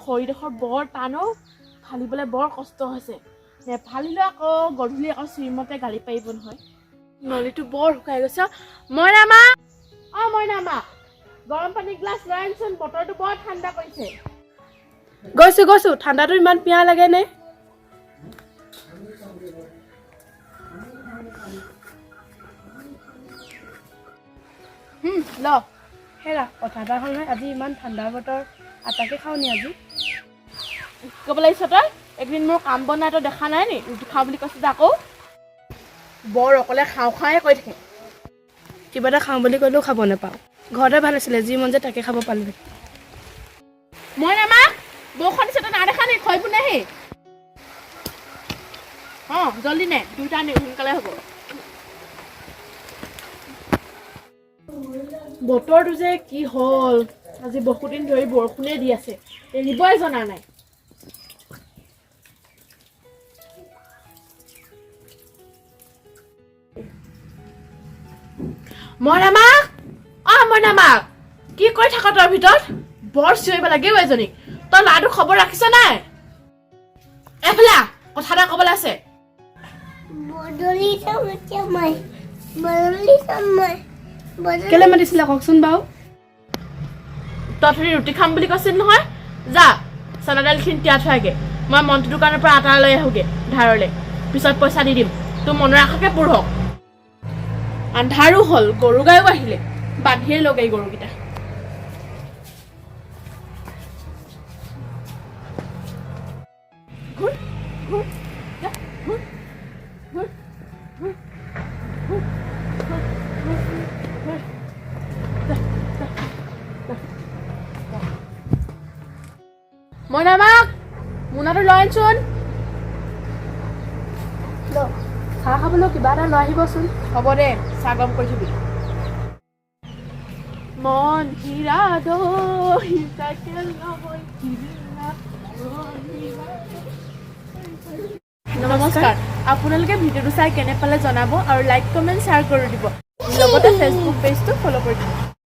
খৰিডোখৰ বৰ টানো ফালিবলৈ বৰ কষ্ট হৈছে নেফালিলে আকৌ গধূলি আকৌ শ্ৰীমতে গালি পাৰিব নহয় নলীটো বৰ শুকাই গৈছে মইনামা মইনামা গৰম পানী গ্লাছ লৈ আনচোন বতৰটো বৰ ঠাণ্ডা কৰিছে গৈছো ঠাণ্ডাটো ইমান পিয়া লাগে নে ল হেৰা কথা এটা হ'ল নহয় আজি ইমান ঠাণ্ডা বতৰ আটাকে খাওঁ নি আজি ক'ব লাগিছ তই একদিন মোৰ কাম বনাই তই দেখা নাই নি ৰুটি খাওঁ বুলি কৈছে যে আকৌ বৰ অকলে খাওঁ কৈ থাকে কিবা এটা খাওঁ বুলি ক'লেও খাব নাপাওঁ ঘৰতে ভাল আছিলে যি মন যায় তাকে খাব পালোঁ মইনামা বৰষুণ দিছে তই নাদেখা নি খৈ পোনেহি জলদি নে দুইটা আনি সোনকালে হ'ব বতৰটো যে কি হ'ল আজি বহুত দিন ধৰি বৰষুণে দি আছে এৰিবই জনা নাই মইনামা কি কৈ থাক তোৰ ভিতৰত বৰ চিঞৰিব লাগেও এজনীক তই ল'ৰাটো খবৰ ৰাখিছ নাই এফালে কথা এটা ক'বলৈ আছে কেলে মাতিছিলা কওকচোন বাৰু তই ৰুটি খাম বুলি কৈছিল নহয় যা চানা দাইলখিনি তিয়াই থোৱাগে মই মন্ত্ৰী দোকানৰ পৰা আটা লৈ আহোগে ধাৰলৈ পিছত পইচা দি দিম তোৰ মনৰ আশাকে পঢ়ক আন্ধাৰো হ'ল গৰু গায়ো আহিলে বান্ধিয়ে লগে গৰুকেইটা মইনামাক মোনাটো লৈ আনচোন চাহ খাবলৈ কিবা এটা লৈ আহিবচোন হ'ব দে চাহ গৰম কৰি থবি মন হীৰা নমস্কাৰ আপোনালোকে ভিডিঅ'টো চাই কেনে পালে জনাব আৰু লাইক কমেণ্ট শ্বেয়াৰ কৰি দিব লগতে ফেচবুক পেজটো ফ'ল' কৰি দিব